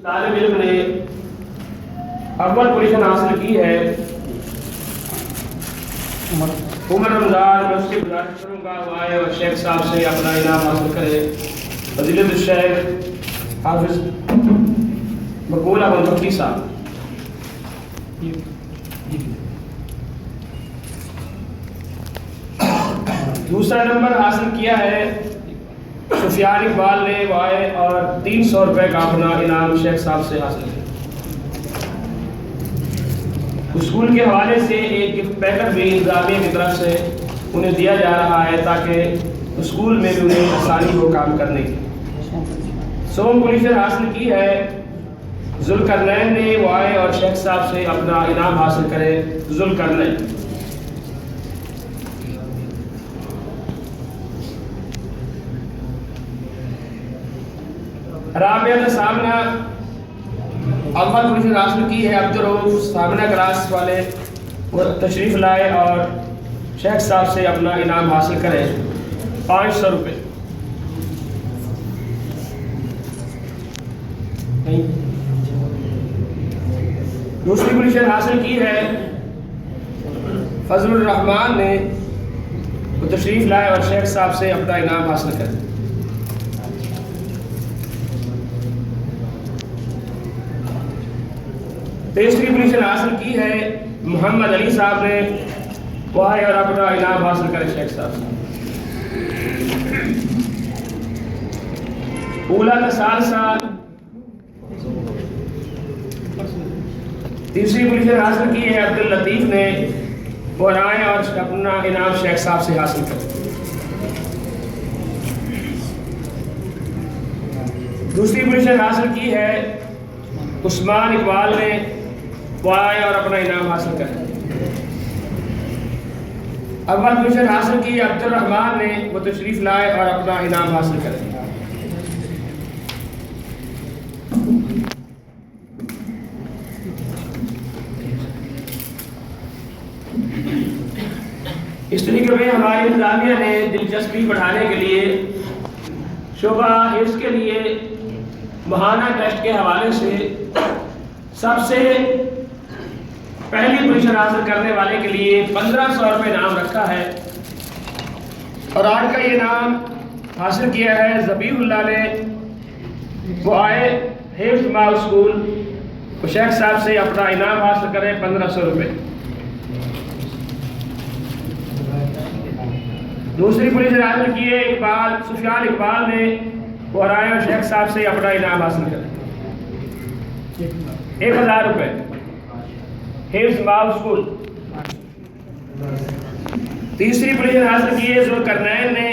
तालिब इल्म ने अव्वल पोजीशन हासिल की है उमर रमजान। मैं उसकी गुजारिश करूँगा वो आए और शेख साहब से अपना इनाम हासिल करे। फजीलत शेख हाफिज मकबूल अहमद मक्की साहब। दूसरा नंबर हासिल किया है सुफियान इकबाल ने। वो आए और 300 रुपये का अपना इनाम शेख साहब से हासिल किया। स्कूल के हवाले से एक गिफ्ट पैकेट भी इंतजामिया की तरफ से उन्हें दिया जा रहा है ताकि स्कूल में भी उन्हें आसानी हो काम करने की। सोम पोजीशन हासिल की है जुल्करनैन ने। वो आए और शेख साहब से अपना इनाम हासिल करे। जुल्करनैन। राबिया सामना अव्वल पोजीशन हासिल की है अब्दुल रऊफ सामना क्लास वाले। वो तशरीफ़ लाए और शेख साहब से अपना इनाम हासिल करें। 500 रुपये। दूसरी पोजीशन हासिल की है फजलुर रहमान ने। वो तशरीफ़ लाए और शेख साहब से अपना इनाम हासिल करें। तीसरी पोजीशन हासिल की है मोहम्मद अली साहब ने। वो आए और अपना इनाम हासिल करें शेख साहब से। ऊला का सालसा। तीसरी पोजीशन हासिल की है अब्दुल लतीफ ने। वो आए और अपना इनाम शेख साहब से हासिल करें। दूसरी पोजीशन हासिल की है उस्मान इकबाल ने। वो आए और अपना इनाम हासिल करें। अव्वल पोजीशन हासिल की अब्दुल रहमान ने। वो तशरीफ लाए और अपना इनाम हासिल करें। इस तरीके में हमारी इंतजामिया ने दिलचस्पी बढ़ाने के लिए शोभा हिफ्ज़ के लिए महाना टेस्ट के हवाले से सबसे पहली पोजीशन हासिल करने वाले के लिए 1500 रुपये इनाम रखा है। और आज का ये इनाम हासिल किया है ज़बीहुल्लाह ने। वो आए हिफ्ज़ माउ स्कूल। वो शेख साहब से अपना इनाम हासिल करें 1500 रुपये। दूसरी पोजीशन हासिल की है इकबाल सुफियान इकबाल ने। वो आए और शेख साहब से अपना इनाम हासिल करें 1000 रुपये। हिफ्ज़ माउ स्कूल। तीसरी पोजीशन हासिल की है जुल्करनैन ने।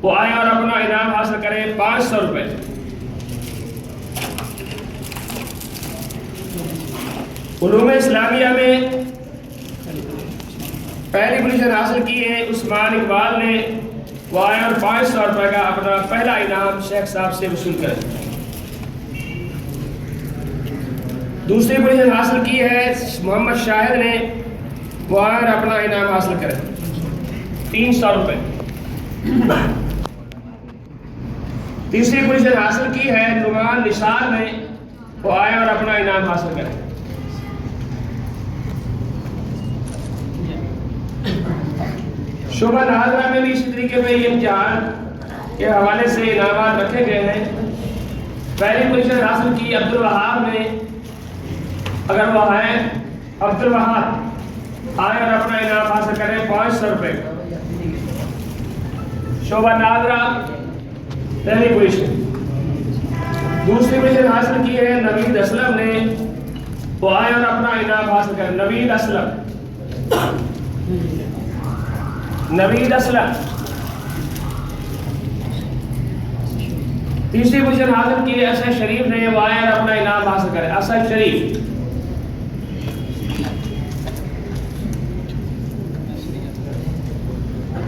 वो आए और अपना इनाम हासिल करें 500 रुपये। उलूम इस्लामिया में पहली पोजीशन हासिल की है उस्मान इकबाल ने। वो आए और 500 रुपये का अपना पहला इनाम शेख साहब से वसूल करें। दूसरी पोजीशन हासिल की है मोहम्मद शाहिद ने। वो आए और अपना इनाम हासिल करें 300 रुपये। तीसरी पोजीशन हासिल की है नुमान निसार ने। वो आए और अपना इनाम हासिल करें। शोभा नाज़रा में भी इसी तरीके में ये इम्तिहान के हवाले से इनामात रखे गए हैं। पहली पोजीशन हासिल की अब्दुल वहाब ने। अगर वो है अब्दुल वहाब आए और अपना इनाम हासिल करें 500 रुपये। शोभा नाज़रा पहली पोजीशन। दूसरी पोजीशन हासिल की है नवीद असलम ने। वो आए और अपना इनाम हासिल करें। नवीद असलम। तीसरी पोजीशन हासिल की है असद शरीफ ने। वो आए और अपना इनाम हासिल करें। असद शरीफ।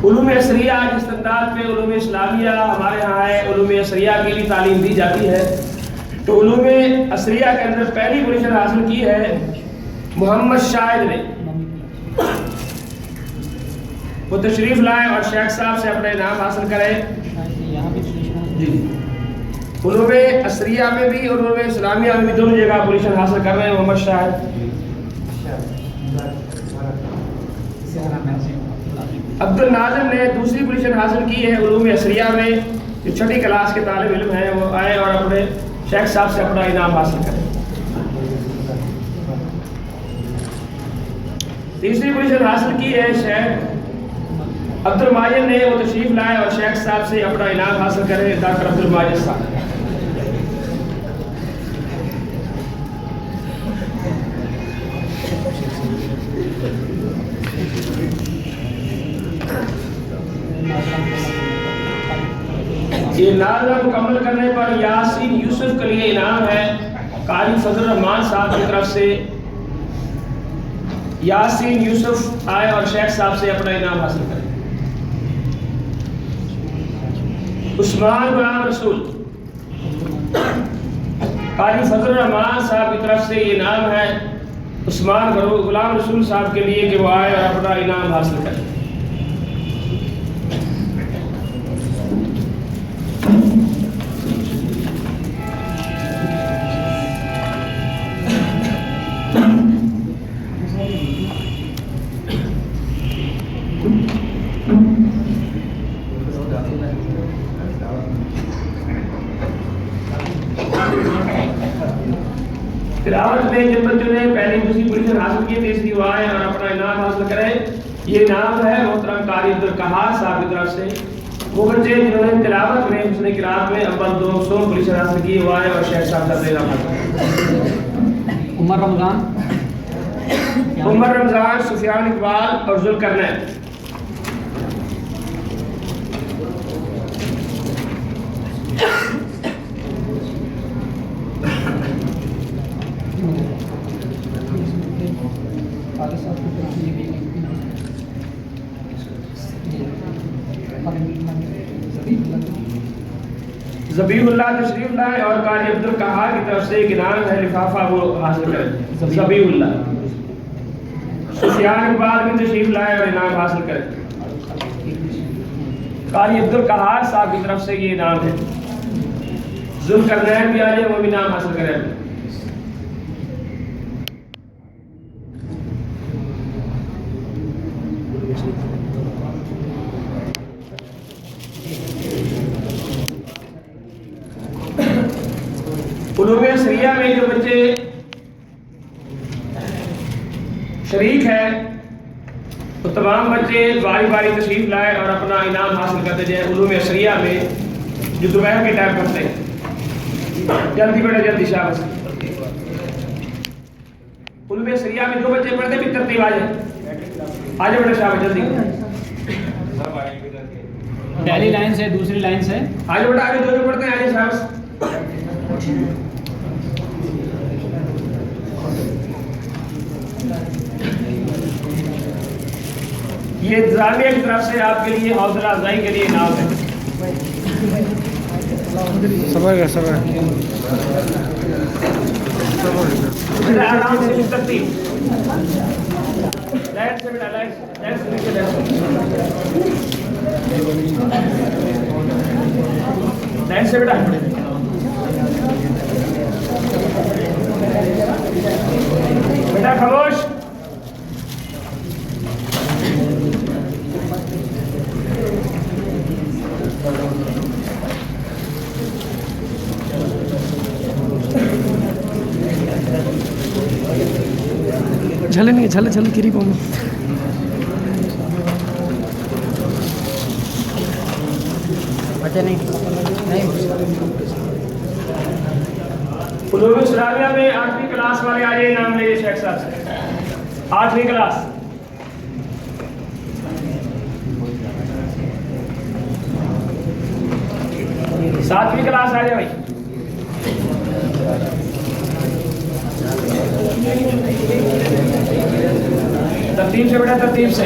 उलूम असरिया जिस अंदाज पे उलूम इस्लामिया हमारे यहाँ है उलूम असरिया की भी तालीम दी जाती है। तो उलूम असरिया के अंदर पहली पोजीशन हासिल की है मोहम्मद शाहिद ने। वो तशरीफ लाए और शेख साहब से अपना इनाम हासिल करें। उलूम असरिया में भी और उलूम इस्लामिया में भी दोनों जगह पोजीशन हासिल कर रहे हैं मोहम्मद शाहिद। अब्दुल नाज़िम ने दूसरी पोजीशन हासिल की है उलूम असरिया में। जो छठी क्लास के तालिब इल्म हैं वो आए और अपने शेख साहब से अपना इनाम हासिल करें। तीसरी पोजीशन हासिल की है शेख अब्दुल माजिद ने, वो तशरीफ लाए और शेख साहब से अपना इनाम हासिल करें। डॉक्टर अब्दुल माजिद साहब। ये नाज़ा मुकम्मल करने पर यासीन यूसुफ के लिए इनाम है कारी फजल रहमान साहब की तरफ से। यासीन यूसुफ आए और शेख साहब से अपना इनाम हासिल करें। उस्मान गुलाम रसूल कारी फजल रहमान साहब की तरफ से ये इनाम है उस्मान गुलाम रसूल साहब के लिए कि वो आए और अपना इनाम हासिल करें। तिलावत में जिन बच्चों ने पहली दूसरी पोजीशन हासिल की तीसरी वो आए और अपना इनाम हासिल करें। ये इनाम है मोहतरम कारी अब्दुल कहार साहब की तरफ से। वो बच्चे जिन्होंने तिलावत में उसने किरात में अव्वल 200 पोजीशन हासिल की वो आए और शेख साहब का इनाम हासिल। उमर रमजान, सुफियान इकबाल और जुल्करनैन। ज़बीउल्लाह तशरीफ लाए और कारी अब्दुल कहार की तरफ से एक इनाम है लिफाफा वो हासिल करें। ज़बीउल्लाह सुफियान इकबाल भी तशरीफ लाए और इनाम हासिल करें। कारी अब्दुल कहार साहब की तरफ से ये इनाम है। जुल्करनैन भी आए वो भी इनाम हासिल करें। उलूम असरिया में जो बच्चे शरीक हैं तो तमाम बच्चे बारी बारी तशरीफ लाए और अपना इनाम हासिल करते जाए। उलूम असरिया में जो दोपहर के टाइम पढ़ते हैं, जल्दी बेटा जल्दी शाबाश। उलूम असरिया में जो बच्चे पढ़ते भी तरतीब आ जाए, आ जाओ बेटा शाबाश जल्दी। पहली लाइन से दूसरी लाइन से आ जाओ बेटा, आगे जो पढ़ते हैं आ जाए शाबाश। ये जामिया की तरफ से आपके लिए हौसला अफजाई के लिए इनाम है। आराम से तरतीब लाइट से बेटा लाइट से नीचे लाइट से बेटा बेटा खामोश। झले नहीं झले झले गिरी पाऊँ बच्चे नहीं उलूम इस्लामिया में 8वीं क्लास वाले आ जाइए, नाम ले शेख साहब से। 8वीं क्लास सातवीं क्लास आ जाए भाई। तरतीब से बेटा तरतीब से।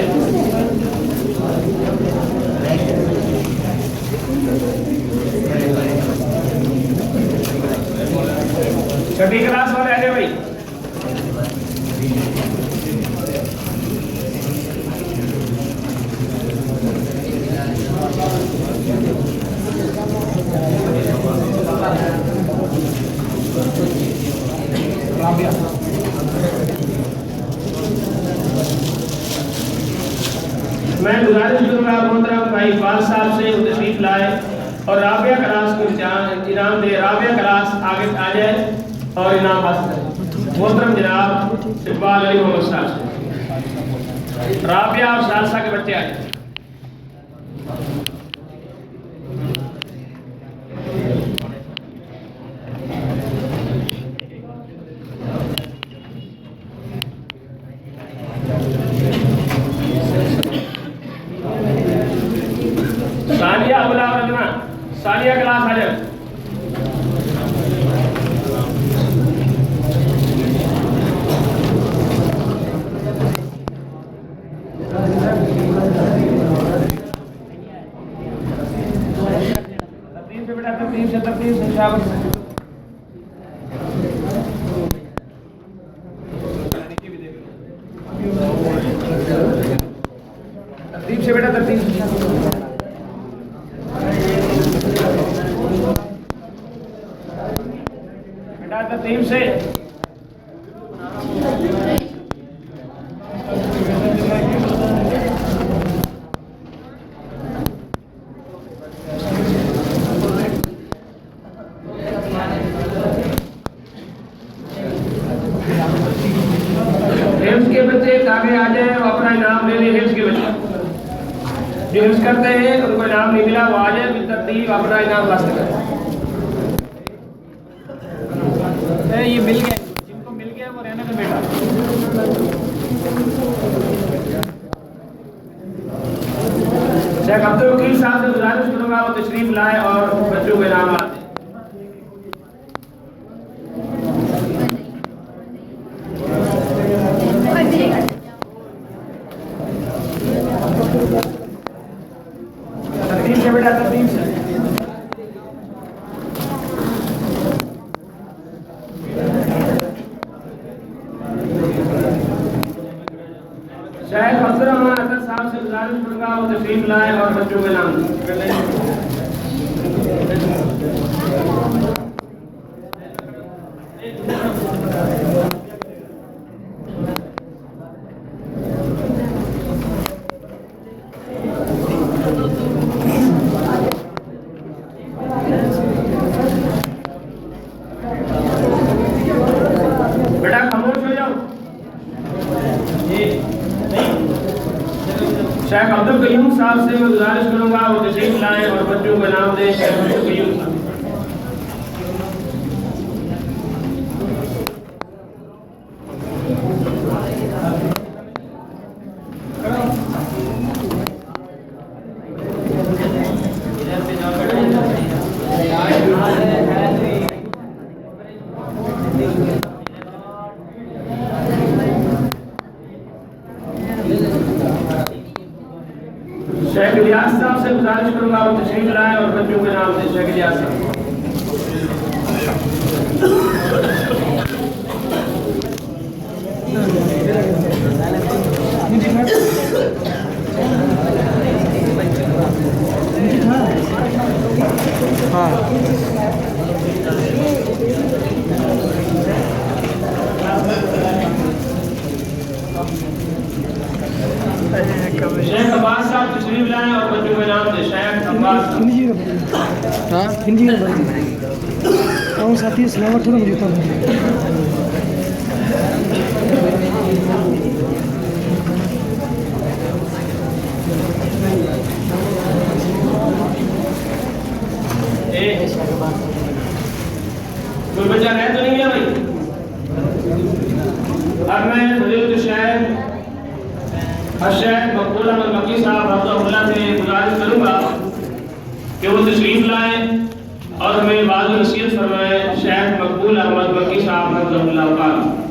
छठी क्लास वाले आ जाए भाई। मैं गुजारिश करूँगा मोहतरम भाई इकबाल साहब से वो तशरीफ लाए और राबिया क्लास को इनाम दे। राबिया क्लास आगे आ जाए और इनाम हासिल करें। मोहतरम जनाब इकबाल अली मोहम्मद साहब से राबिया और सालसा के बच्चे आए। सानिया अबुला रजना, सानिया क्लास आ जाए। तरतीब से बेटा, तरतीब से शाबाश। तरतीब से बेटा, तरतीब से। बेटा तरतीब से। हिफ्ज के बच्चे आगे आ जाए और अपना इनाम ले ले। हिफ्ज के बच्चे जो हिफ्ज करते हैं उनको इनाम नहीं मिला वो आ जाए, फिर तरतीब अपना इनाम हासिल करें। ये मिल गया, जिनको मिल गया वो रहने दो बेटा। शेख अब्दुल वकील साहब से गुजारिश करूंगा वो तशरीफ लाए और बच्चों को इनाम आते। तरतीब से बेटा, तरतीब से। शेख अब्दुर्रहमान अतर साहब से गुजारिश करूंगा वो तशरीफ लाए और बच्चों के नाम बेटा खामोश हो जाओ। शेख अब्दुल कयूम साहब से मैं गुजारिश करूंगा वो तशरीफ लाएं और बच्चों को नाम दें। शेख अब्दुल कयूम साहब। शेख इलियास साहब से गुजारिश करूंगा वो तशरीफ लाएं और बच्चों के नाम से। शेख इलियास साहब। शेख अब्बास साहब तशरीफ लाएं और बच्चों के नाम से। शेख अब्बास हिंदी में साथी सलामत थोड़ा मिलता है। कोई बच्चा रह तो नहीं गया भाई? अब मैं फजीलत शेख शेख मकबूल अहमद मक्की साहब हफ़िज़हुल्लाह से गुजारिश करूंगा कि वो तशरीफ लाएं और हमें बात नसीहत फरमाएं। शेख मकबूल अहमद मक्की साहब हफ़िज़हुल्लाह।